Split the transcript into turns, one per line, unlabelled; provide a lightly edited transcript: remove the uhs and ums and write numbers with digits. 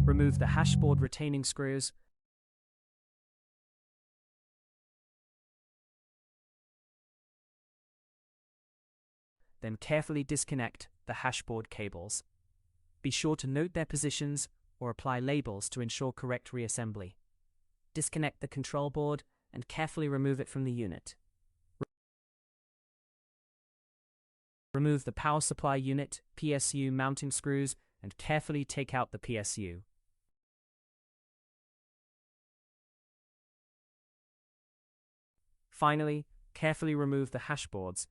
Remove the hashboard retaining screws. Then carefully disconnect the hashboard cables. Be sure to note their positions or apply labels to ensure correct reassembly. Disconnect the control board and carefully remove it from the unit. Remove the power supply unit, PSU mounting screws, and carefully take out the PSU. Finally, carefully remove the hashboards